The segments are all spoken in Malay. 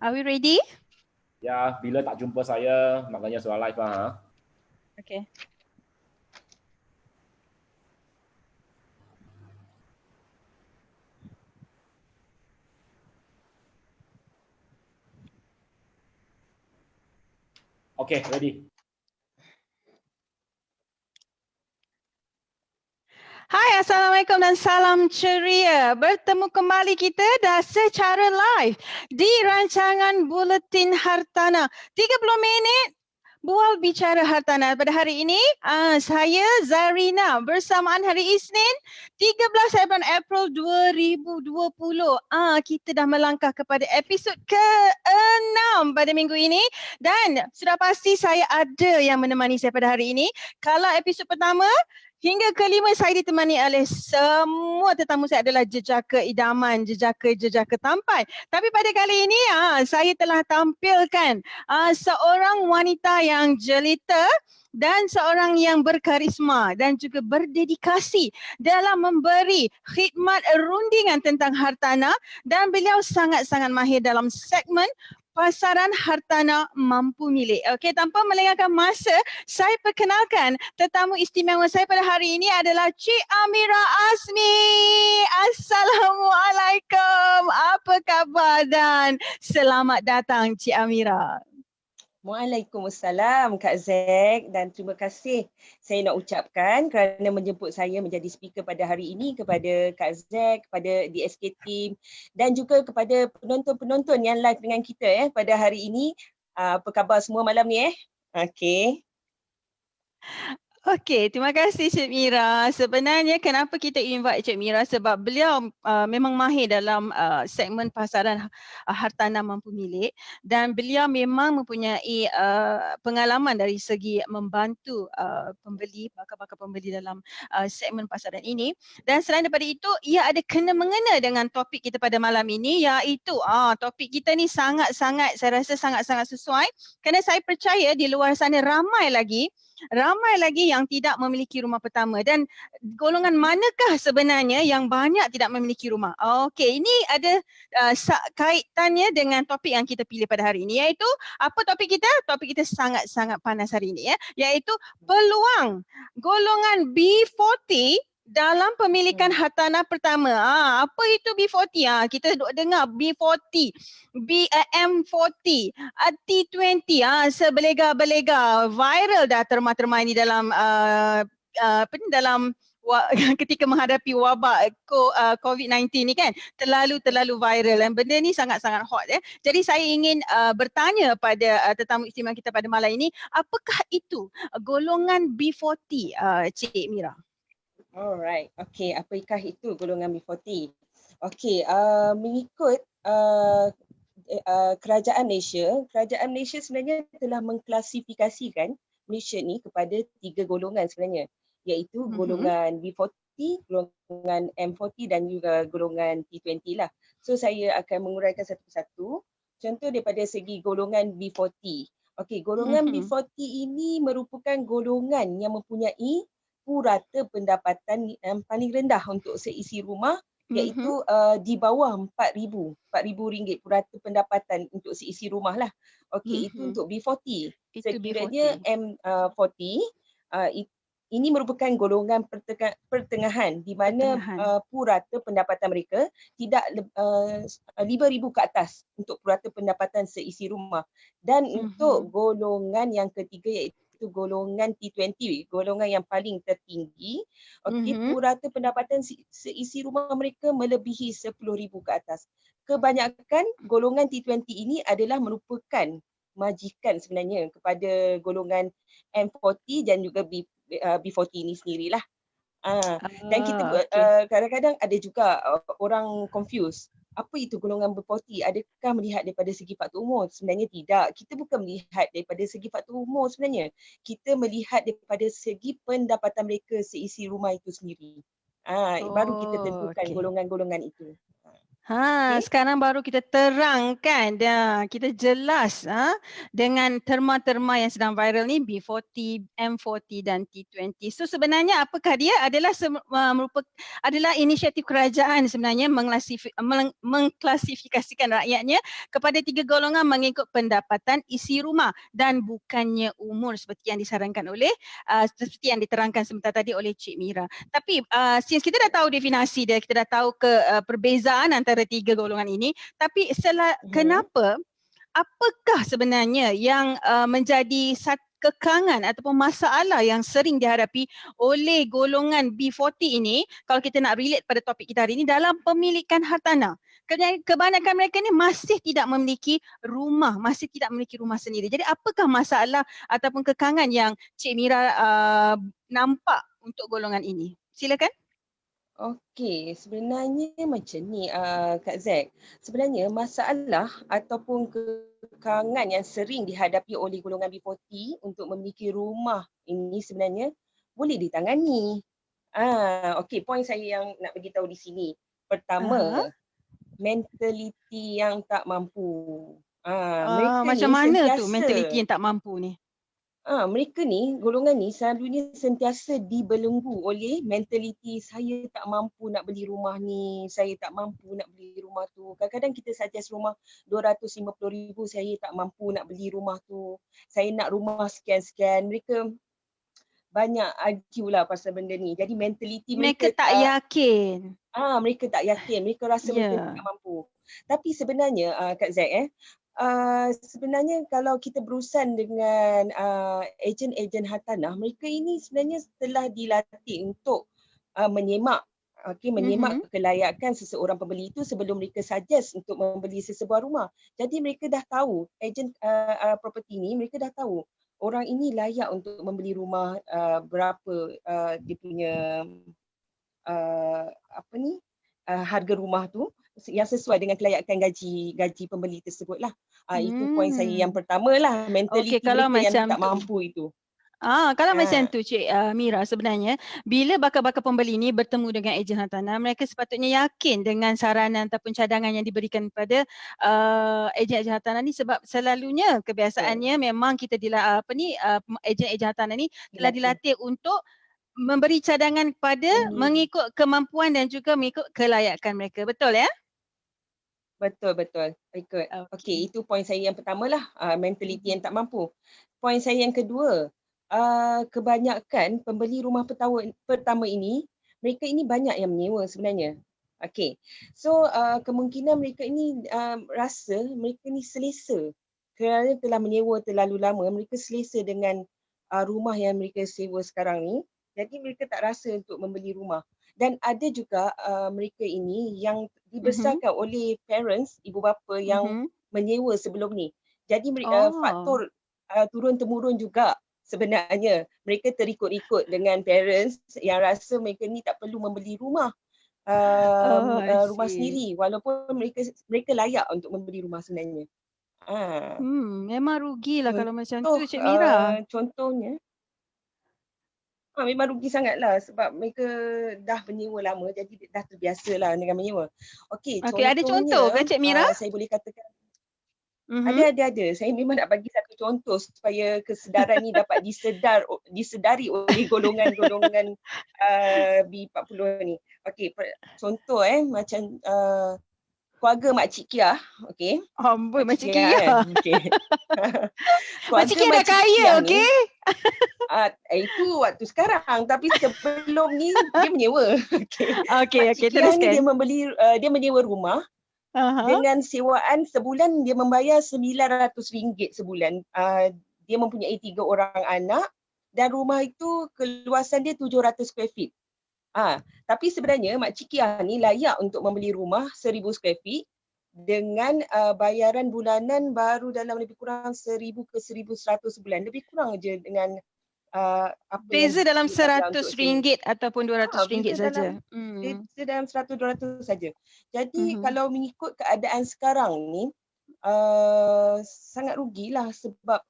Are we ready? Ya, bila tak jumpa saya, maknanya soal live lah. Ha? Okay. Okay, ready. Hai, Assalamualaikum dan salam ceria. Bertemu kembali kita dah secara live di rancangan Buletin Hartanah. 30 minit bual bicara hartanah. Pada hari ini, saya Zarina bersamaan hari Isnin 13 April 2020. Kita dah melangkah kepada episod ke-6 pada minggu ini dan sudah pasti saya ada yang menemani saya pada hari ini. Kalau episod pertama hingga kelima saya ditemani oleh semua tetamu saya adalah jejaka idaman, jejaka tampan. Tapi pada kali ini saya telah tampilkan seorang wanita yang jelita dan seorang yang berkarisma dan juga berdedikasi dalam memberi khidmat rundingan tentang hartanah dan beliau sangat-sangat mahir dalam segmen pasaran hartanah mampu milik. Okey, tanpa melengahkan masa, saya perkenalkan tetamu istimewa saya pada hari ini adalah Cik Amira Azmi. Assalamualaikum. Apa khabar dan selamat datang Cik Amira. Waalaikumsalam Kak Zack dan terima kasih saya nak ucapkan kerana menjemput saya menjadi speaker pada hari ini kepada Kak Zack, kepada DSK Team dan juga kepada penonton-penonton yang live dengan kita pada hari ini. Apa khabar semua malam ni Okey. Okey, terima kasih Cik Mira. Sebenarnya kenapa kita invite Cik Mira sebab beliau memang mahir dalam segmen pasaran hartanah mampu milik dan beliau memang mempunyai pengalaman dari segi membantu pembeli, bakal-bakal pembeli dalam segmen pasaran ini. Dan selain daripada itu, ia ada kena-mengena dengan topik kita pada malam ini iaitu topik kita ni sangat-sangat, saya rasa sangat-sangat sesuai kerana saya percaya di luar sana ramai lagi yang tidak memiliki rumah pertama dan golongan manakah sebenarnya yang banyak tidak memiliki rumah. Okey, ini ada kaitannya dengan topik yang kita pilih pada hari ini iaitu apa topik kita? Topik kita sangat-sangat panas hari ini iaitu peluang golongan B40 dalam pemilikan hartanah pertama. Apa itu B40? Kita dengar B40, M40, T20, sebelega-belega viral dah terma-terma ini dalam dalam ketika menghadapi wabak COVID-19 ni kan, terlalu viral dan benda ni sangat-sangat hot. Jadi saya ingin bertanya pada tetamu istimewa kita pada malam ini, apakah itu golongan B40, Cik Mira? Alright, okey, apakah itu golongan B40? Okey, mengikut Kerajaan Malaysia sebenarnya telah mengklasifikasikan Malaysia ni kepada 3 golongan sebenarnya, iaitu golongan B40, golongan M40 dan juga golongan T20 lah. So saya akan menguraikan satu persatu. Contoh daripada segi golongan B40. Okey, golongan B40 ini merupakan golongan yang mempunyai purata pendapatan yang paling rendah untuk seisi rumah iaitu di bawah RM4,000 purata pendapatan untuk seisi rumah lah. Okey, itu untuk B40. Sekiranya M40 ini merupakan golongan pertengahan di mana purata pendapatan mereka tidak RM5,000 ke atas untuk purata pendapatan seisi rumah. Dan untuk golongan yang ketiga iaitu golongan T20, golongan yang paling tertinggi, purata pendapatan seisi rumah mereka melebihi RM10,000 ke atas. Kebanyakan golongan T20 ini adalah merupakan majikan sebenarnya kepada golongan M40 dan juga B40 ini sendirilah. Dan kita kadang-kadang ada juga orang confuse. Apa itu golongan B40? Adakah melihat daripada segi faktor umur? Sebenarnya tidak. Kita bukan melihat daripada segi faktor umur sebenarnya. Kita melihat daripada segi pendapatan mereka seisi rumah itu sendiri. Baru kita tentukan golongan-golongan itu. Okey. Sekarang baru kita terangkan dah, kita jelas dengan terma-terma yang sedang viral ni B40, M40 dan T20. So sebenarnya apakah dia adalah adalah inisiatif kerajaan sebenarnya mengklasifikasikan rakyatnya kepada 3 golongan mengikut pendapatan, isi rumah dan bukannya umur seperti yang disarankan oleh seperti yang diterangkan sebentar tadi oleh Cik Mira. Tapi since kita dah tahu definasi dia, kita dah tahu perbezaan antara 3 golongan ini, tapi kenapa, apakah sebenarnya yang menjadi kekangan ataupun masalah yang sering dihadapi oleh golongan B40 ini, kalau kita nak relate pada topik kita hari ini, dalam pemilikan hartanah? Kebanyakan mereka ni masih tidak memiliki rumah, sendiri. Jadi apakah masalah ataupun kekangan yang Cik Mira nampak untuk golongan ini? Silakan. Okey, sebenarnya macam ni Kak Zack. Sebenarnya masalah ataupun kekangan yang sering dihadapi oleh golongan B40 untuk memiliki rumah ini sebenarnya boleh ditangani. Okey, poin saya yang nak bagi tahu di sini. Pertama, mentaliti yang tak mampu. Mereka Macam ni mana sentiasa tu mentaliti yang tak mampu ni? mereka ni, golongan ni selalunya sentiasa dibelenggu oleh mentaliti saya tak mampu nak beli rumah ni, saya tak mampu nak beli rumah tu. Kadang-kadang kita suggest rumah 250,000, saya tak mampu nak beli rumah tu. Saya nak rumah sekian-sekian. Mereka banyak argue lah pasal benda ni. Jadi mentaliti Mereka tak yakin. mereka tak yakin, mereka rasa mereka tak mampu. Tapi sebenarnya Kak Zack sebenarnya kalau kita berurusan dengan ejen-ejen hartanah, mereka ini sebenarnya telah dilatih untuk menyemak kelayakan seseorang pembeli itu sebelum mereka suggest untuk membeli sesebuah rumah. Jadi mereka dah tahu, ejen property ni mereka dah tahu orang ini layak untuk membeli rumah berapa dia punya harga rumah tu yang sesuai dengan kelayakan gaji pembeli tersebut lah. Itu poin saya yang pertama lah, mentaliti kalau mereka yang macam tak mampu itu. Kalau macam tu Cik Mira, sebenarnya bila bakal-bakal pembeli ni bertemu dengan ejen hartanah, mereka sepatutnya yakin dengan saranan ataupun cadangan yang diberikan kepada ejen-ejen hartanah ni, sebab selalunya kebiasaannya memang kita ejen-ejen hartanah ni telah dilatih untuk memberi cadangan kepada mengikut kemampuan dan juga mengikut kelayakan mereka. Betul ya? Betul. Ikut. Okey, itu poin saya yang pertama lah, mentaliti yang tak mampu. Poin saya yang kedua, kebanyakan pembeli rumah pertama ini, mereka ini banyak yang menyewa sebenarnya. Okey. So kemungkinan mereka ini rasa mereka ni selesa kerana telah menyewa terlalu lama, mereka selesa dengan rumah yang mereka sewa sekarang ni. Jadi mereka tak rasa untuk membeli rumah. Dan ada juga mereka ini yang dibesarkan oleh parents, ibu bapa yang menyewa sebelum ni. Jadi faktor turun-temurun juga sebenarnya. Mereka terikut-ikut dengan parents yang rasa mereka ni tak perlu membeli rumah rumah sendiri walaupun mereka layak untuk membeli rumah sebenarnya. Memang rugilah kalau macam tu Cik Mira. Contohnya memang rugi sangatlah sebab mereka dah menyewa lama, jadi dah terbiasalah dengan menyewa. Okey, ada contoh ke Cik Mira? Saya boleh katakan ada. Saya memang nak bagi satu contoh supaya kesedaran ni dapat disedari oleh golongan-golongan B40 ni. Okey, contoh macam keluarga Makcik Kia, okey. Amboi, Makcik Kia. Okey. Makcik Kia dah kaya, okey. Itu waktu sekarang, tapi sebelum ni dia menyewa. Okey, teruskan. Dia menyewa rumah dengan sewaan sebulan dia membayar RM900 sebulan. Dia mempunyai 3 orang anak dan rumah itu keluasan dia 700 square feet. Tapi sebenarnya Makcik Kia ni layak untuk membeli rumah 1000 square feet dengan bayaran bulanan baru dalam lebih kurang 1,000 ke 1,100 sebulan. Lebih kurang je dengan beza dalam RM100 ataupun RM200 saja. Beza dalam 100-200 saja. Jadi kalau mengikut keadaan sekarang ni sangat rugilah sebab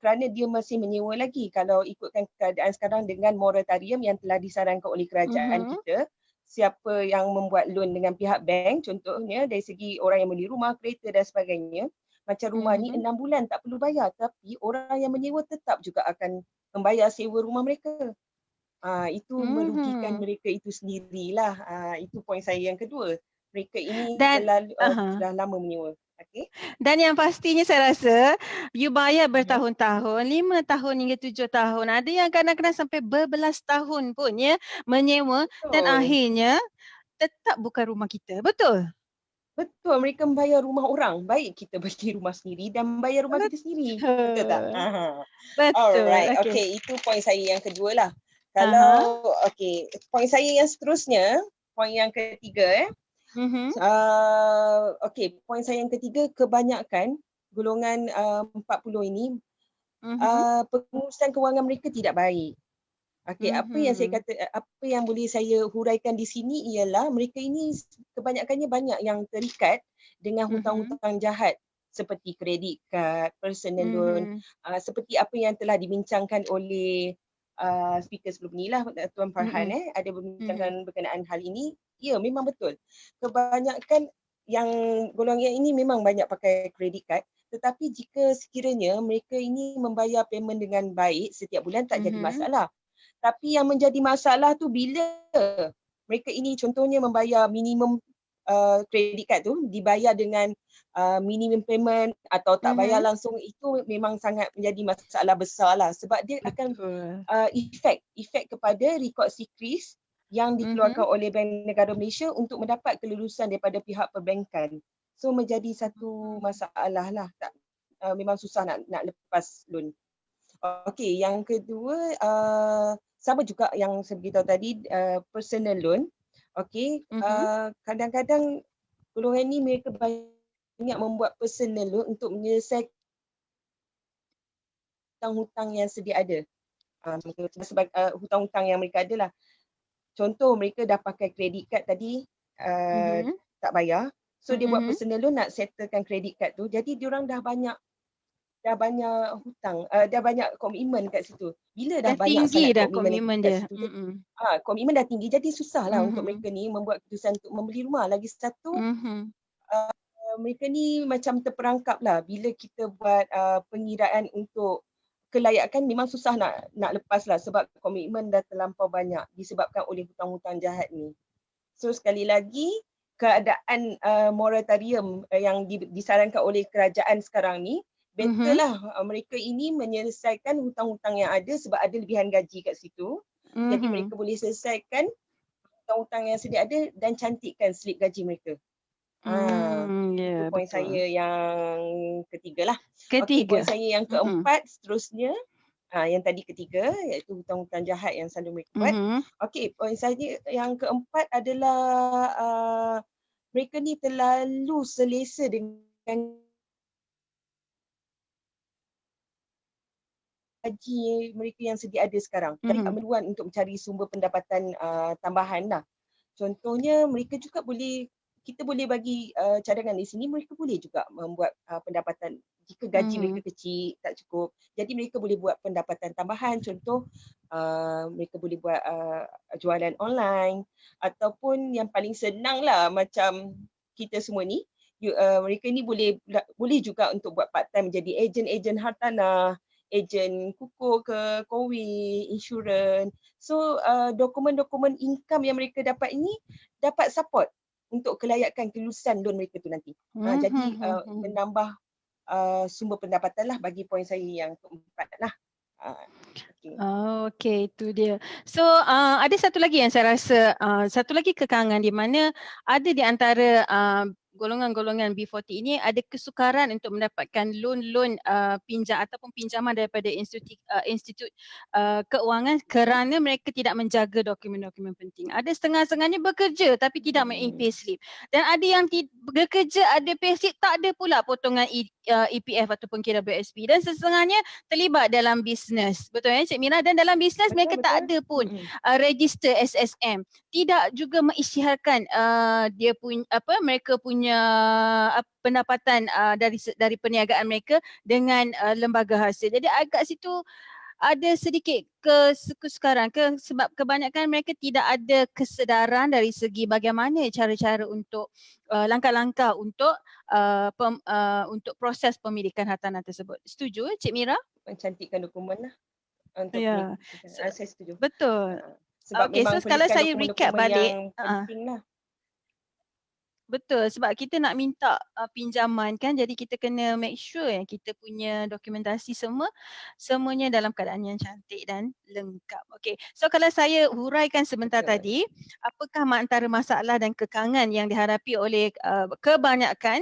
kerana dia masih menyewa lagi. Kalau ikutkan keadaan sekarang dengan moratorium yang telah disarankan oleh kerajaan kita, siapa yang membuat loan dengan pihak bank, contohnya dari segi orang yang beli rumah, kereta dan sebagainya, macam rumah ni 6 bulan tak perlu bayar, tapi orang yang menyewa tetap juga akan membayar sewa rumah mereka. Itu merugikan mereka itu sendirilah. Itu poin saya yang kedua. Mereka ini Dan sudah lama menyewa. Okay? Dan yang pastinya saya rasa you bayar bertahun-tahun, 5 tahun hingga 7 tahun. Ada yang kadang-kadang sampai berbelas tahun pun ya menyewa dan Betul. akhirnya tetap bukan rumah kita. Betul? Betul, mereka membayar rumah orang. Baik kita beli rumah sendiri dan membayar rumah kita sendiri. Betul tak? Betul. Alright, Okey. okay. Itu poin saya yang kedua lah. Aha. Kalau, okay. Poin saya yang seterusnya, poin yang ketiga okay, poin saya yang ketiga, kebanyakan golongan 40 ini, pengurusan kewangan mereka tidak baik. Okay, apa yang boleh saya huraikan di sini ialah mereka ini kebanyakannya banyak yang terikat dengan hutang-hutang jahat seperti kredit kad, personal loan, seperti apa yang telah dibincangkan oleh speaker sebelum ni lah, Tuan Farhan ada membincangkan berkenaan hal ini. Ya, memang betul. Kebanyakan yang golongan ini memang banyak pakai kredit kad, tetapi jika sekiranya mereka ini membayar payment dengan baik setiap bulan tak jadi masalah. Tapi yang menjadi masalah tu bila mereka ini contohnya membayar minimum kredit kad tu dibayar dengan minimum payment atau tak bayar langsung, itu memang sangat menjadi masalah besar lah sebab dia akan efek kepada rekod sikris yang dikeluarkan oleh Bank Negara Malaysia untuk mendapat kelulusan daripada pihak perbankan. So menjadi satu masalah lah, memang susah nak lepas loan. Okey, yang kedua sama juga yang saya beritahu tadi, personal loan. Okey, kadang-kadang golongan ni mereka banyak membuat personal loan untuk menyelesaikan hutang-hutang yang sedia ada. Sebab hutang-hutang yang mereka ada lah. Contoh mereka dah pakai kredit kad tadi tak bayar. So dia buat personal loan nak settlekan kredit kad tu. Jadi diorang dah banyak hutang, dah banyak komitmen kat situ. Bila dah banyak sangat komitmen kat situ, komitmen dah tinggi, jadi susah lah untuk mereka ni membuat keputusan untuk membeli rumah. Lagi satu, mereka ni macam terperangkap lah bila kita buat pengiraan untuk kelayakan, memang susah nak lepas lah sebab komitmen dah terlampau banyak disebabkan oleh hutang-hutang jahat ni. So sekali lagi, keadaan moratorium yang disarankan oleh kerajaan sekarang ni, better lah mereka ini menyelesaikan hutang-hutang yang ada sebab ada lebihan gaji kat situ. Jadi mereka boleh selesaikan hutang-hutang yang sedia ada dan cantikkan slip gaji mereka. Itu poin saya yang ketiga lah. Okay, poin saya yang keempat seterusnya, yang tadi ketiga iaitu hutang-hutang jahat yang selalu mereka buat. Okay, poin saya yang keempat adalah mereka ni terlalu selesa dengan gaji mereka yang sedia ada sekarang. Jadi tak memerlukan untuk mencari sumber pendapatan tambahan lah. Contohnya mereka juga kita boleh bagi cadangan di sini, mereka boleh juga membuat pendapatan jika gaji mereka kecil, tak cukup. Jadi mereka boleh buat pendapatan tambahan, contoh mereka boleh buat jualan online ataupun yang paling senang lah macam kita semua ni, mereka ni boleh juga untuk buat part time menjadi ejen hartanah, ejen kukuh ke kowi, insurans. So dokumen-dokumen income yang mereka dapat ini dapat support untuk kelayakan kelulusan loan mereka tu nanti. Jadi menambah sumber pendapatan lah bagi poin saya yang keempat lah. Okay, itu dia. So ada satu lagi yang saya rasa, satu lagi kekangan di mana ada di antara golongan-golongan B40 ini ada kesukaran untuk mendapatkan loan ataupun pinjaman daripada institut keuangan kerana mereka tidak menjaga dokumen-dokumen penting. Ada setengah-setengahnya bekerja tapi tidak main payslip. Dan ada yang bekerja ada payslip tak ada pula potongan EPF ataupun KWSP. Dan setengahnya terlibat dalam bisnes. Betul ya Cik Mira? Dan dalam bisnes mereka tak ada pun register SSM. Tidak juga mengisytiharkan mereka punya pendapatan dari perniagaan mereka dengan lembaga hasil. Jadi agak situ ada sedikit kesukaran sebab kebanyakan mereka tidak ada kesedaran dari segi bagaimana cara-cara untuk langkah-langkah untuk untuk proses pemilikan hartanah tersebut. Setuju Cik Mira? Mencantikkan dokumen lah untuk Ya. pemilikan. Saya setuju. Betul. Sebab Okey, so memang kalau perlukan saya recap dokumen-dokumen balik, yang penting lah. betul, sebab kita nak minta pinjaman kan, jadi kita kena make sure yang kita punya dokumentasi semuanya dalam keadaan yang cantik dan lengkap. Okey, so kalau saya huraikan sebentar Betul. tadi, apakah antara masalah dan kekangan yang dihadapi oleh kebanyakan,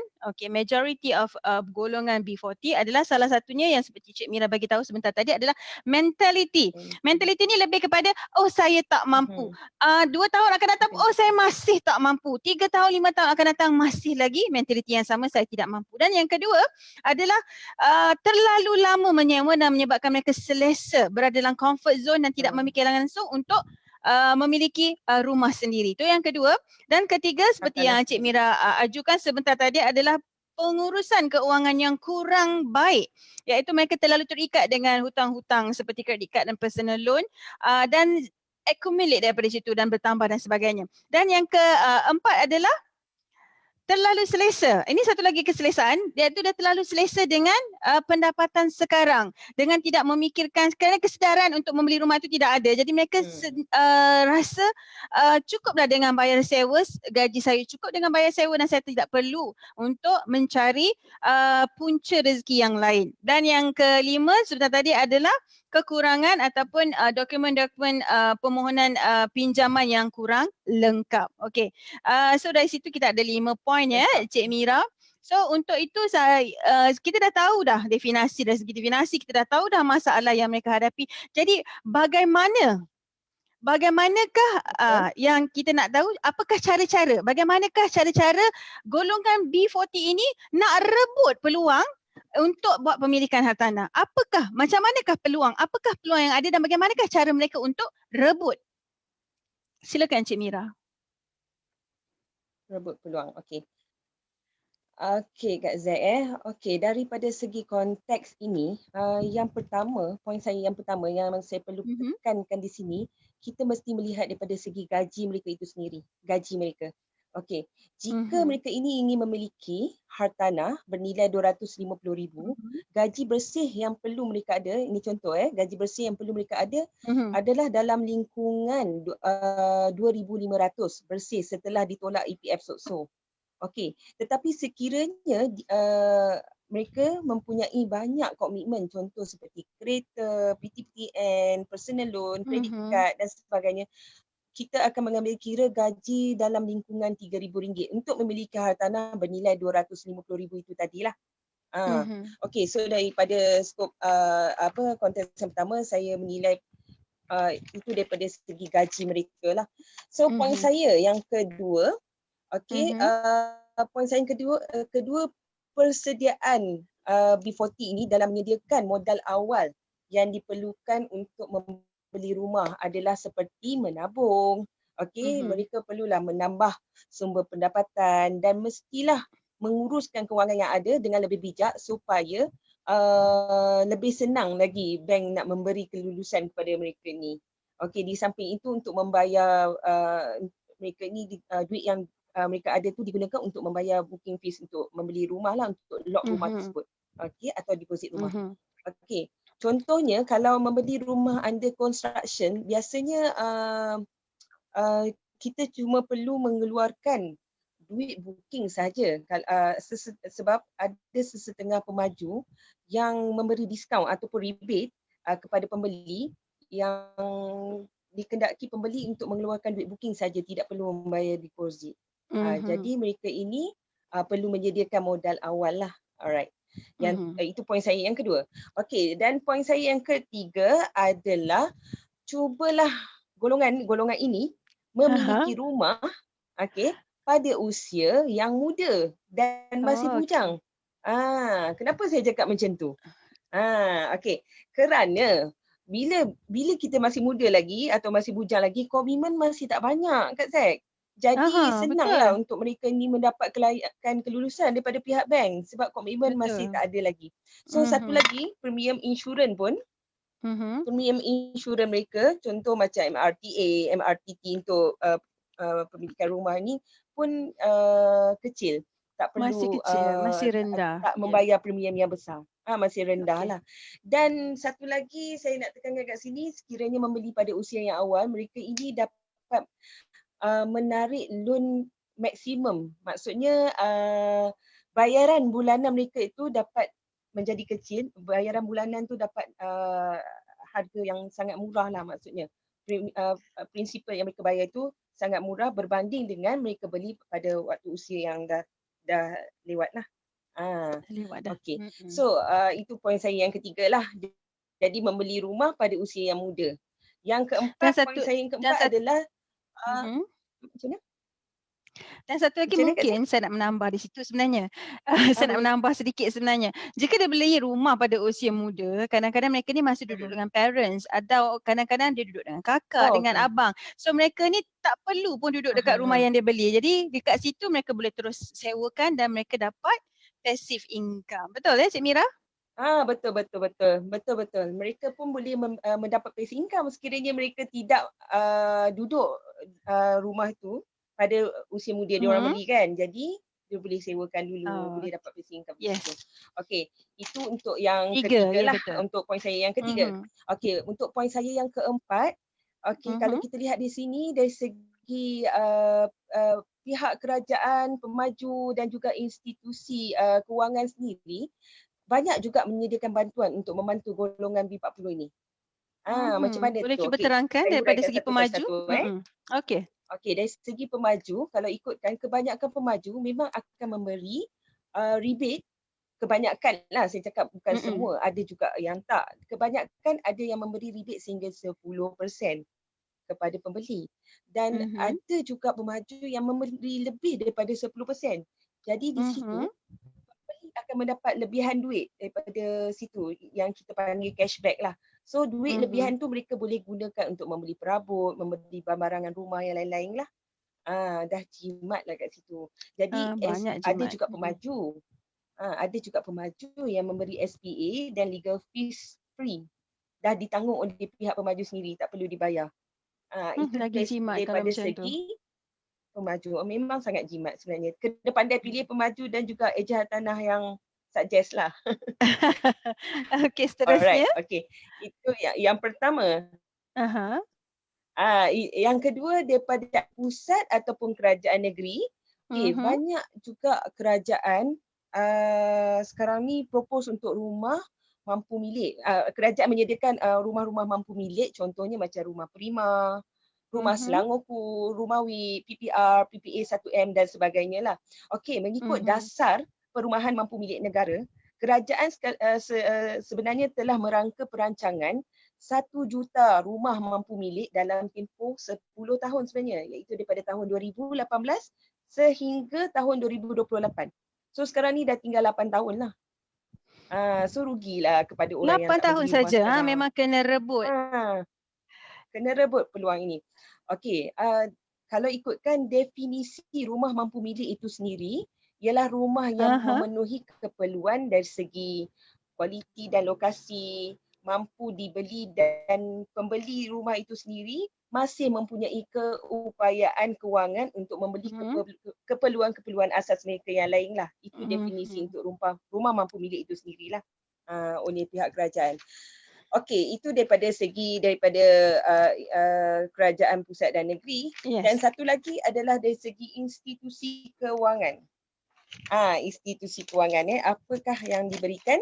majority of golongan B40 adalah salah satunya yang seperti Cik Mira bagi tahu sebentar tadi adalah mentality. Mentality ni lebih kepada saya tak mampu. 2 tahun akan datang, saya masih tak mampu. 3 tahun, 5 tahun akan datang, masih lagi mentaliti yang sama, saya tidak mampu. Dan yang kedua adalah terlalu lama menyewa dan menyebabkan mereka selesa berada dalam comfort zone dan tidak memikirkan langsung untuk memiliki rumah sendiri. Itu yang kedua. Dan ketiga seperti yang Cik Mira ajukan sebentar tadi adalah pengurusan keuangan yang kurang baik, iaitu mereka terlalu terikat dengan hutang-hutang seperti credit card dan personal loan dan accumulate daripada situ dan bertambah dan sebagainya. Dan yang keempat adalah terlalu selesa. Ini satu lagi keselesaan, iaitu dah terlalu selesa dengan pendapatan sekarang, dengan tidak memikirkan, kerana kesedaran untuk membeli rumah itu tidak ada. Jadi mereka rasa cukuplah dengan bayar sewa, gaji saya cukup dengan bayar sewa dan saya tidak perlu untuk mencari punca rezeki yang lain. Dan yang kelima sebentar tadi adalah kekurangan ataupun dokumen-dokumen permohonan pinjaman yang kurang lengkap. Okey. So dari situ kita ada 5 poin ya Cik Mira. So untuk itu kita dah tahu dah definasi, dari segi definasi kita dah tahu dah masalah yang mereka hadapi. Jadi bagaimanakah yang kita nak tahu, apakah cara-cara, bagaimanakah cara-cara golongan B40 ini nak rebut peluang untuk buat pemilikan hartanah? Macam manakah peluang? Apakah peluang yang ada dan bagaimanakah cara mereka untuk rebut? Silakan Cik Mira. Rebut peluang. Okey. Okey Kak Z Okey, daripada segi konteks ini, poin saya yang pertama yang saya perlu tekankan di sini, kita mesti melihat daripada segi gaji mereka itu sendiri, gaji mereka. Okey, jika mereka ini ingin memiliki hartanah bernilai 250,000, gaji bersih yang perlu mereka ada, ini contoh gaji bersih yang perlu mereka ada adalah dalam lingkungan 2,500 bersih setelah ditolak EPF SOCSO. Okey, tetapi sekiranya mereka mempunyai banyak komitmen, contoh seperti kereta, PTPTN, personal loan, credit card dan sebagainya, kita akan mengambil kira gaji dalam lingkungan RM3,000 untuk memiliki hartanah bernilai 250,000 itu tadilah. Okey, so daripada skop konteks yang pertama, saya menilai itu daripada segi gaji mereka lah. So poin saya yang kedua, okey, poin saya yang kedua persediaan B40 ini dalam menyediakan modal awal yang diperlukan untuk membeli rumah adalah seperti menabung. Okey, mereka perlulah menambah sumber pendapatan dan mestilah menguruskan kewangan yang ada dengan lebih bijak supaya lebih senang lagi bank nak memberi kelulusan kepada mereka ni. Okey, di samping itu untuk membayar mereka ni duit yang mereka ada tu digunakan untuk membayar booking fees untuk membeli rumah lah, untuk lock rumah tersebut. Okey, atau deposit rumah. Okey. Contohnya kalau membeli rumah under construction, biasanya kita cuma perlu mengeluarkan duit booking saja, sebab ada sesetengah pemaju yang memberi diskaun ataupun rebate kepada pembeli yang dikendaki pembeli untuk mengeluarkan duit booking saja, tidak perlu membayar deposit. Jadi mereka ini perlu menyediakan modal awal lah. Alright. Itu poin saya yang kedua. Okey, dan poin saya yang ketiga adalah cubalah golongan ini memiliki rumah pada usia yang muda dan masih bujang. Kenapa saya cakap macam tu? Okey, kerana bila kita masih muda lagi atau masih bujang lagi, komitmen masih tak banyak Kak Zack. Jadi senanglah untuk mereka ni mendapat kelayakan kelulusan daripada pihak bank sebab komitmen masih tak ada lagi. So satu lagi, premium insurans pun Premium insurans mereka, contoh macam MRTA, MRTT untuk pemilikan rumah ni pun kecil. Tak Masih perlu kecil, masih rendah. tak Ya. membayar premium yang besar. Masih rendah Okey. lah. Dan satu lagi saya nak tekankan kat sini, sekiranya membeli pada usia yang awal, mereka ini dapat menarik loan maksimum. Maksudnya bayaran bulanan mereka itu dapat menjadi kecil. Bayaran bulanan tu dapat harga yang sangat murah lah maksudnya. Prinsipal yang mereka bayar itu sangat murah berbanding dengan mereka beli pada waktu usia yang dah lewat lah. Lewat dah. Okay. So itu poin saya yang ketiga lah. Jadi membeli rumah pada usia yang muda. Yang keempat, poin saya yang keempat adalah macam mana? Dan satu lagi Macam mana, Kak mungkin saya nak menambah di situ sebenarnya. Saya nak menambah sedikit sebenarnya. Jika dia beli rumah pada usia muda, kadang-kadang mereka ni masih duduk dengan parents atau kadang-kadang dia duduk dengan kakak, dengan abang. So mereka ni tak perlu pun duduk dekat rumah yang dia beli. Jadi dekat situ mereka boleh terus sewakan dan mereka dapat passive income. Betul Cik Mira? Betul. Mereka pun boleh mendapat passive income sekiranya mereka tidak duduk rumah tu pada usia muda dia orang beli kan. Jadi dia boleh sewakan dulu, boleh dapat passive income. Yes. Okey, itu untuk yang Tiga, ketiga lah. Betul. Untuk poin saya yang ketiga. Okey, untuk poin saya yang keempat, kalau kita lihat di sini dari segi pihak kerajaan, pemaju dan juga institusi kewangan sendiri banyak juga menyediakan bantuan untuk membantu golongan B40 ini. Macam mana boleh tu? cuba terangkan daripada segi pemaju? Okey. Okey, dari segi pemaju, kalau ikutkan kebanyakan pemaju memang akan memberi rebate. Kebanyakan lah saya cakap, bukan semua, ada juga yang tak. Kebanyakan ada yang memberi rebate sehingga 10% kepada pembeli. Dan ada juga pemaju yang memberi lebih daripada 10%. Jadi di situ pembeli akan mendapat lebihan duit daripada situ yang kita panggil cashback lah. So duit lebihan tu mereka boleh gunakan untuk membeli perabot, membeli barangan rumah yang lain-lain lah. Dah jimat lah kat situ. Jadi ada juga pemaju. Ada juga pemaju yang memberi SPA dan legal fees free. Dah ditanggung oleh pihak pemaju sendiri, tak perlu dibayar. Itu lagi jimat daripada kalau macam segi pemaju. Memang sangat jimat sebenarnya. Kena pandai pilih pemaju dan juga eja tanah yang suggest lah. Okey, seterusnya. Alright, okey. Itu yang pertama. Yang kedua daripada pusat ataupun kerajaan negeri. Banyak juga kerajaan sekarang ni propose untuk rumah mampu milik. Kerajaan menyediakan rumah-rumah mampu milik, contohnya macam rumah Prima, rumah Selangorku, rumah WIP, PPR, PPA 1M dan sebagainya lah. Okey, mengikut dasar perumahan mampu milik negara, kerajaan sebenarnya telah merangka perancangan 1 juta rumah mampu milik dalam tempoh 10 tahun sebenarnya, iaitu daripada tahun 2018 sehingga tahun 2028. So sekarang ni dah tinggal 8 tahun lah. So rugilah kepada orang yang tak 8 tahun membeli rumah saja, sekarang. memang kena rebut. Kena rebut peluang ini. Okey, kalau ikutkan definisi rumah mampu milik itu sendiri, ialah rumah yang memenuhi keperluan dari segi kualiti dan lokasi, mampu dibeli dan pembeli rumah itu sendiri masih mempunyai keupayaan kewangan untuk membeli keperluan-keperluan asas mereka yang lain lah. Itu definisi untuk rumah mampu milik itu sendirilah oleh pihak kerajaan. Okey, itu daripada kerajaan pusat dan negeri. Yes. Dan satu lagi adalah dari segi institusi kewangan. Institusi kewangan apakah yang diberikan?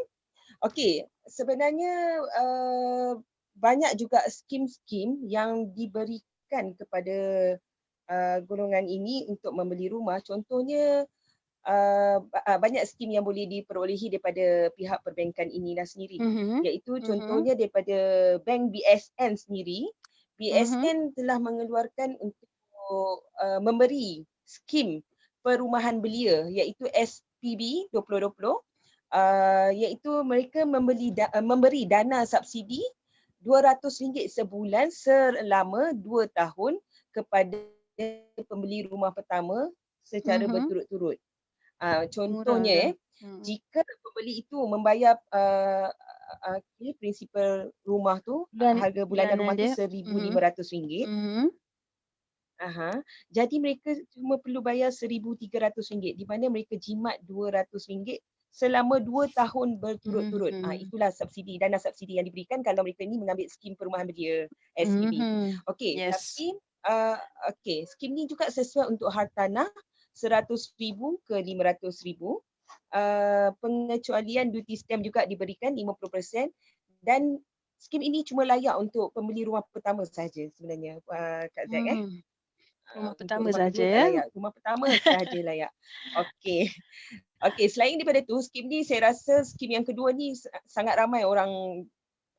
Okey, sebenarnya banyak juga skim-skim yang diberikan kepada golongan ini untuk membeli rumah. Contohnya banyak skim yang boleh diperolehi daripada pihak perbankan inilah sendiri. Iaitu contohnya daripada Bank BSN sendiri. BSN telah mengeluarkan untuk memberi skim perumahan belia iaitu SPB 2020. Iaitu mereka memberi dana subsidi RM200 sebulan selama 2 tahun kepada pembeli rumah pertama secara berturut-turut. Contohnya jika pembeli itu membayar prinsipal rumah tu, Dan harga bulanan rumah tu dia. RM1,500. Jadi mereka cuma perlu bayar RM1,300 di mana mereka jimat RM200 selama 2 tahun berturut-turut. Itulah subsidi, dana subsidi yang diberikan kalau mereka ni mengambil skim perumahan belia SPB. Okey, Yes. tapi skim ni juga sesuai untuk hartanah RM100,000 ke RM500,000. Pengecualian duty stamp juga diberikan 50% dan skim ini cuma layak untuk pembeli rumah pertama sahaja sebenarnya, Kak Zack. Rumah Untuk pertama rumah saja kedua tak ya. layak, rumah pertama sahaja layak. Okey. Okey, selain daripada tu, skim ni saya rasa skim yang kedua ni sangat ramai orang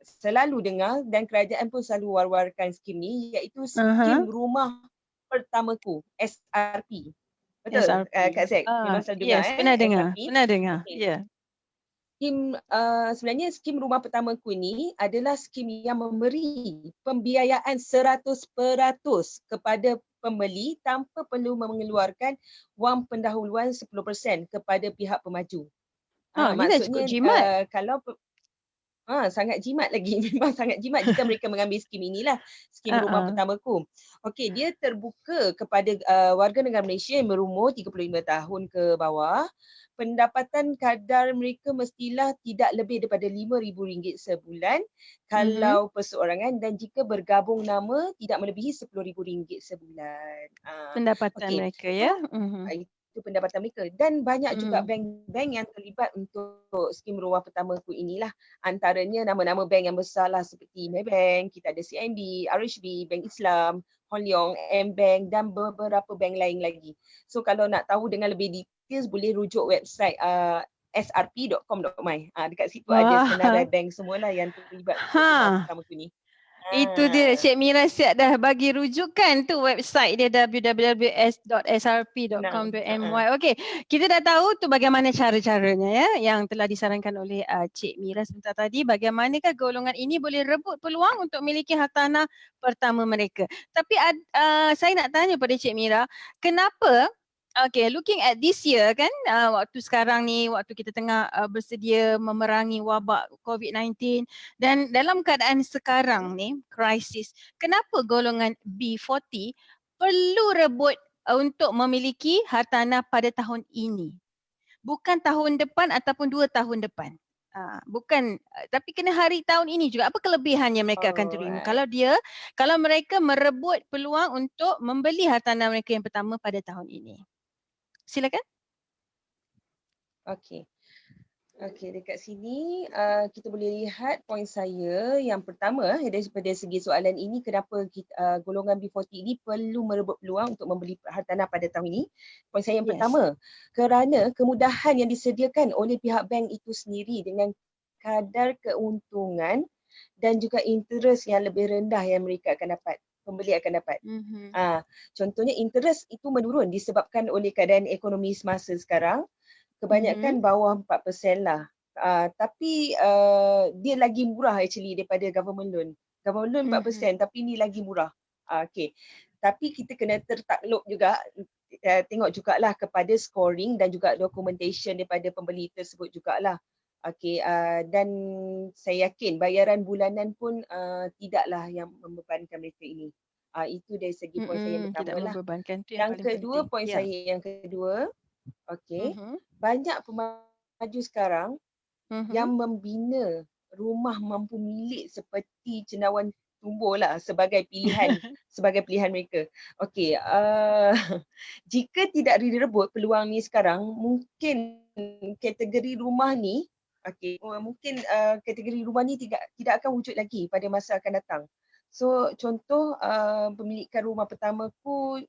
selalu dengar dan kerajaan pun selalu war-warkan skim ni, iaitu skim rumah pertamaku, SRP. Betul, SRP. Kak Zack? Memang selalu dengar Yes, pernah dengar. SRP. Pernah dengar. Okey. Ya. Sebenarnya skim rumah pertamaku ni adalah skim yang memberi pembiayaan 100% kepada pembeli tanpa perlu mengeluarkan wang pendahuluan 10% kepada pihak pemaju. Ini dah cukup Maksudnya jimat. kalau sangat jimat lagi. Memang sangat jimat jika mereka mengambil skim inilah, skim rumah pertamaku. Okey, dia terbuka kepada warga negara Malaysia yang berumur 35 tahun ke bawah. Pendapatan kadar mereka mestilah tidak lebih daripada RM5,000 sebulan kalau perseorangan, dan jika bergabung nama tidak melebihi RM10,000 sebulan. Pendapatan Okey, mereka so ya. itu pendapatan mereka, dan banyak juga bank-bank yang terlibat untuk skim rumah pertamaku inilah. Antaranya nama-nama bank yang besar lah seperti Maybank, kita ada CIMB, RHB, Bank Islam, Hon Leong, M-Bank dan beberapa bank lain lagi. So kalau nak tahu dengan lebih details boleh rujuk website srp.com.my. Dekat situ ada senarai bank semualah yang terlibat untuk rumah pertamaku ni. Itu dia, Cik Mira siap dah bagi rujukan tu website dia www.srp.com.my. Okey, kita dah tahu tu bagaimana cara-caranya ya yang telah disarankan oleh Cik Mira sebentar tadi. Bagaimanakah golongan ini boleh rebut peluang untuk memiliki hartanah pertama mereka. Tapi saya nak tanya pada Cik Mira, kenapa looking at this year kan, waktu sekarang ni, waktu kita tengah bersedia memerangi wabak COVID-19 dan dalam keadaan sekarang ni, krisis, kenapa golongan B40 perlu rebut untuk memiliki hartanah pada tahun ini? Bukan tahun depan ataupun 2 tahun depan. Bukan, tapi kena hari tahun ini juga. Apa kelebihan yang mereka akan terima kalau mereka merebut peluang untuk membeli hartanah mereka yang pertama pada tahun ini? Silakan. Okey, dekat sini kita boleh lihat poin saya yang pertama daripada segi soalan ini, kenapa golongan B40 ini perlu merebut peluang untuk membeli hartanah pada tahun ini. Poin saya yang pertama, kerana kemudahan yang disediakan oleh pihak bank itu sendiri dengan kadar keuntungan dan juga interest yang lebih rendah yang mereka akan dapat, pembeli akan dapat. Contohnya interest itu menurun disebabkan oleh keadaan ekonomi semasa sekarang. Kebanyakan bawah 4% lah. Tapi dia lagi murah actually daripada government loan. Government loan 4% tapi ni lagi murah. Okey. Tapi kita kena tertakluk juga, tengok jugalah kepada scoring dan juga documentation daripada pembeli tersebut jugalah. Okey, dan saya yakin bayaran bulanan pun tidaklah yang membebankan mereka ini. Itu dari segi poin saya yang pertama lah. Yang kedua, poin saya yang kedua, okey, banyak pemaju sekarang yang membina rumah mampu milik seperti cendawan tumbuh lah sebagai pilihan mereka. Okey, jika tidak direbut peluang ni sekarang, mungkin kategori rumah ni mungkin kategori rumah ni tidak akan wujud lagi pada masa akan datang. So contoh pemilikan rumah pertamaku,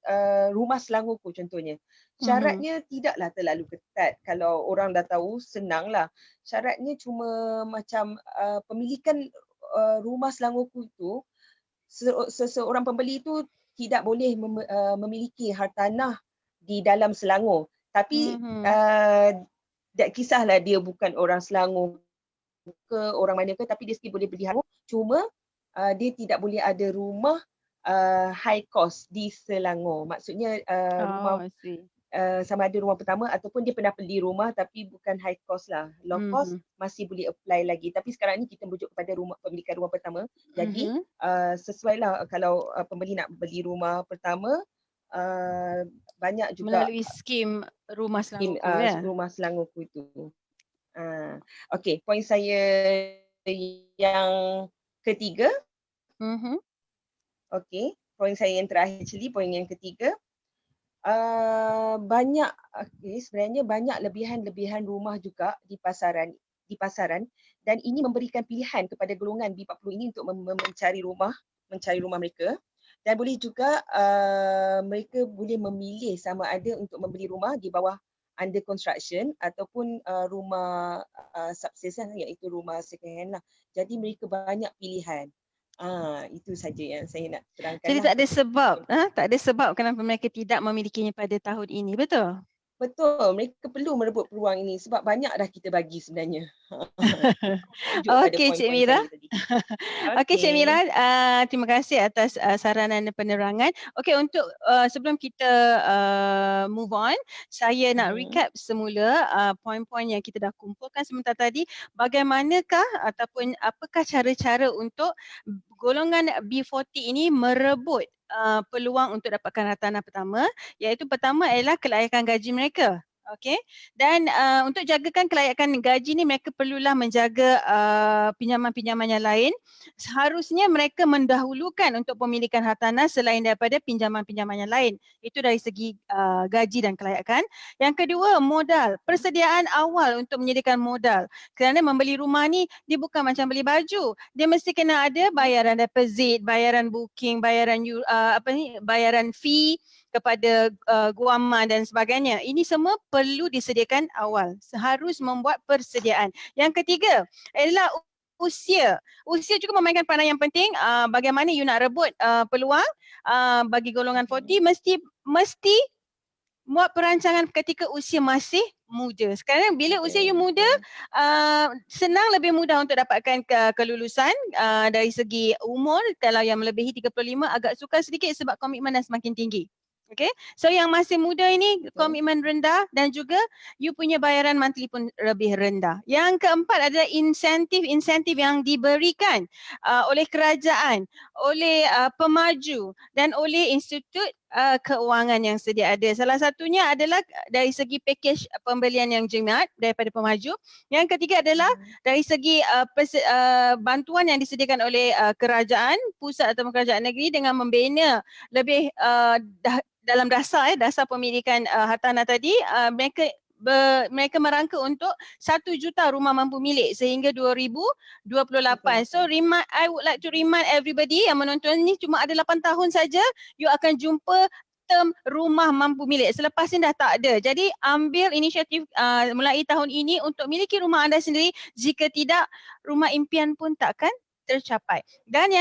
rumah selangorku contohnya. Syaratnya tidaklah terlalu ketat. Kalau orang dah tahu, senanglah. Syaratnya cuma macam pemilikan rumah selangorku itu, seseorang pembeli itu tidak boleh memiliki hartanah di dalam Selangor. Tapi tak kisahlah dia bukan orang Selangor ke orang mana ke, tapi dia still boleh beli hartanah. Cuma dia tidak boleh ada rumah high cost di Selangor. Maksudnya rumah sama ada rumah pertama ataupun dia pernah beli rumah tapi bukan high cost lah. Low cost masih boleh apply lagi. Tapi sekarang ni kita merujuk kepada pemilikan rumah pertama. Jadi sesuai lah kalau pembeli nak beli rumah pertama, banyak juga melalui skim rumah Selangorku ya. rumah Selangorku itu. Okey, poin saya yang ketiga. Okey, poin saya yang terakhir actually, poin yang ketiga. Sebenarnya banyak lebihan rumah juga di pasaran dan ini memberikan pilihan kepada golongan B40 ini untuk mencari rumah mereka, dan boleh juga mereka boleh memilih sama ada untuk membeli rumah di bawah under construction ataupun rumah subsistence, iaitu rumah second hand lah. Jadi mereka banyak pilihan. Itu saja yang saya nak terangkan. Jadi tak ada sebab kenapa mereka tidak memilikinya pada tahun ini, betul? Betul, mereka perlu merebut peluang ini sebab banyak dah kita bagi sebenarnya. Okey Cik Mira. Okey Cik Mira, terima kasih atas saranan dan penerangan. Okey, untuk sebelum kita move on, saya nak recap semula poin-poin yang kita dah kumpulkan sebentar tadi. Bagaimanakah ataupun apakah cara-cara untuk golongan B40 ini merebut peluang untuk dapatkan hartanah pertama, iaitu pertama adalah kelayakan gaji mereka. Okey, dan untuk jagakan kelayakan gaji ni mereka perlulah menjaga pinjaman-pinjaman yang lain. Seharusnya mereka mendahulukan untuk pemilikan hartanah selain daripada pinjaman-pinjaman yang lain. Itu dari segi gaji dan kelayakan. Yang kedua, modal. Persediaan awal untuk menyediakan modal. Kerana membeli rumah ni dia bukan macam beli baju. Dia mesti kena ada bayaran deposit, bayaran booking, bayaran fee kepada guaman dan sebagainya. Ini semua perlu disediakan awal. Harus membuat persediaan. Yang ketiga adalah usia. Usia juga memainkan peranan yang penting. Bagaimana you nak rebut peluang bagi golongan 40, mesti buat perancangan ketika usia masih muda. Sekarang bila usia you muda, senang lebih mudah untuk dapatkan kelulusan. Dari segi umur, kalau yang melebihi 35 agak sukar sedikit sebab komitmen dah semakin tinggi. Okay, so yang masih muda ini komitmen rendah dan juga you punya bayaran monthly pun lebih rendah. Yang keempat adalah insentif yang diberikan oleh kerajaan, oleh pemaju dan oleh institut keuangan yang sedia ada. Salah satunya adalah dari segi pakej pembelian yang jimat daripada pemaju. Yang ketiga adalah dari segi bantuan yang disediakan oleh kerajaan pusat atau kerajaan negeri dengan membina lebih dalam dasar pemilikan hartanah tadi, mereka merangka untuk 1 juta rumah mampu milik sehingga 2028. So I would like to remind everybody yang menonton ni, cuma ada 8 tahun saja you akan jumpa term rumah mampu milik. Selepas ni dah tak ada. Jadi ambil inisiatif mulai tahun ini untuk miliki rumah anda sendiri. Jika tidak, rumah impian pun takkan tercapai. Dan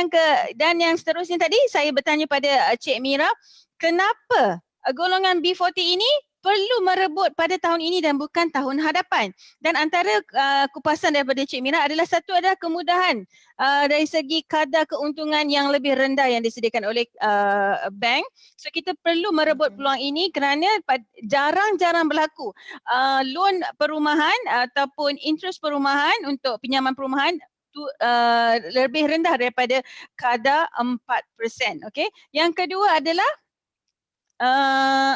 yang seterusnya tadi saya bertanya pada Cik Mira, kenapa golongan B40 ini perlu merebut pada tahun ini dan bukan tahun hadapan? Dan antara kupasan daripada Cik Mira adalah satu adalah kemudahan dari segi kadar keuntungan yang lebih rendah yang disediakan oleh bank. So kita perlu merebut peluang ini kerana jarang-jarang berlaku loan perumahan ataupun interest perumahan untuk pinjaman perumahan lebih rendah daripada kadar 4%. Okay. Yang kedua adalah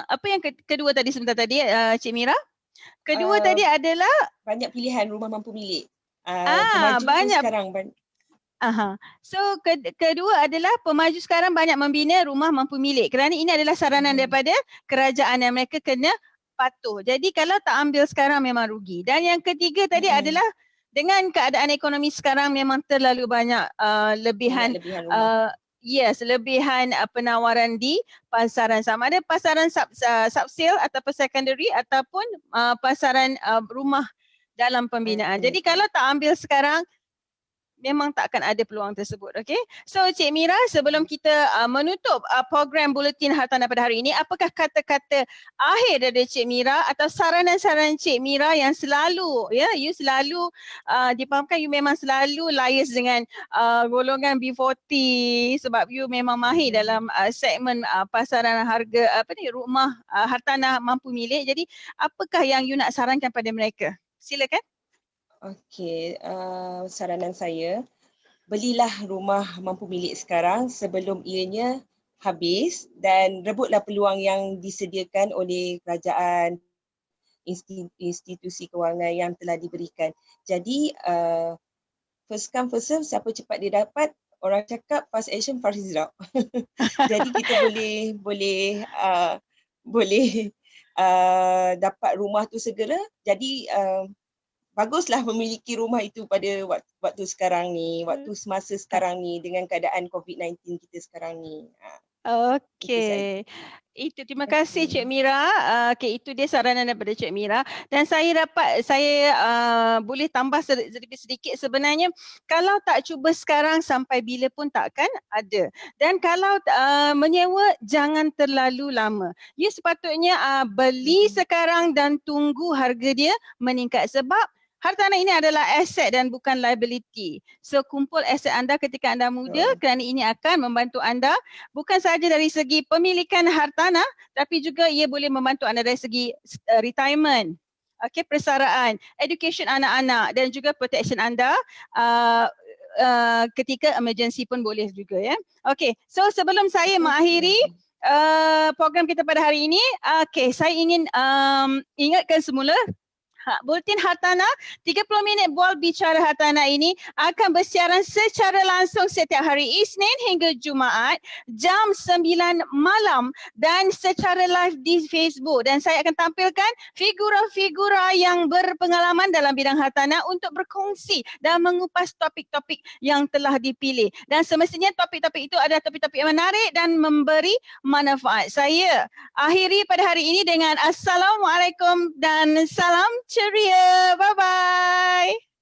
apa yang kedua tadi sebentar tadi Cik Mira? Kedua tadi adalah banyak pilihan rumah mampu milik. Banyak sekarang. So kedua adalah pemaju sekarang banyak membina rumah mampu milik kerana ini adalah saranan daripada kerajaan yang mereka kena patuh. Jadi kalau tak ambil sekarang memang rugi. Dan yang ketiga tadi adalah dengan keadaan ekonomi sekarang memang terlalu banyak lebihan penawaran di pasaran, sama ada pasaran sub-sale ataupun secondary ataupun pasaran rumah dalam pembinaan. Jadi kalau tak ambil sekarang memang tak akan ada peluang tersebut. Okay. So Cik Mira, sebelum kita menutup program Buletin Hartanah pada hari ini, apakah kata-kata akhir dari Cik Mira atau saranan-saranan Cik Mira yang selalu, you selalu dipahamkan you memang selalu liaise dengan golongan B40 sebab you memang mahir dalam segmen pasaran harga rumah hartanah mampu milik. Jadi apakah yang you nak sarankan pada mereka? Silakan. Okey, saranan saya, belilah rumah mampu milik sekarang sebelum ianya habis dan rebutlah peluang yang disediakan oleh kerajaan, institusi kewangan yang telah diberikan. Jadi first come first serve, siapa cepat dia dapat, orang cakap fast action fast result. Jadi kita boleh dapat rumah tu segera. Jadi baguslah memiliki rumah itu pada waktu sekarang ni, waktu semasa sekarang ni dengan keadaan COVID-19 kita sekarang ni. Okey. Itu terima kasih Cik Mira. Okey, itu dia saranan daripada Cik Mira dan saya boleh tambah sedikit sebenarnya kalau tak cuba sekarang sampai bila pun takkan ada. Dan kalau menyewa jangan terlalu lama. You sepatutnya beli sekarang dan tunggu harga dia meningkat sebab hartanah ini adalah aset dan bukan liability. So kumpul aset anda ketika anda muda kerana ini akan membantu anda bukan sahaja dari segi pemilikan hartanah tapi juga ia boleh membantu anda dari segi retirement. Okey, persaraan, education anak-anak dan juga protection anda ketika emergency pun boleh juga ya. Okey, so sebelum saya mengakhiri program kita pada hari ini, saya ingin ingatkan semula Buletin Hartanah 30 minit bual bicara hartanah ini akan bersiaran secara langsung setiap hari Isnin hingga Jumaat jam 9 malam dan secara live di Facebook dan saya akan tampilkan figura-figura yang berpengalaman dalam bidang hartanah untuk berkongsi dan mengupas topik-topik yang telah dipilih dan semestinya topik-topik itu adalah topik-topik yang menarik dan memberi manfaat. Saya akhiri pada hari ini dengan Assalamualaikum dan salam ceria. Bye-bye.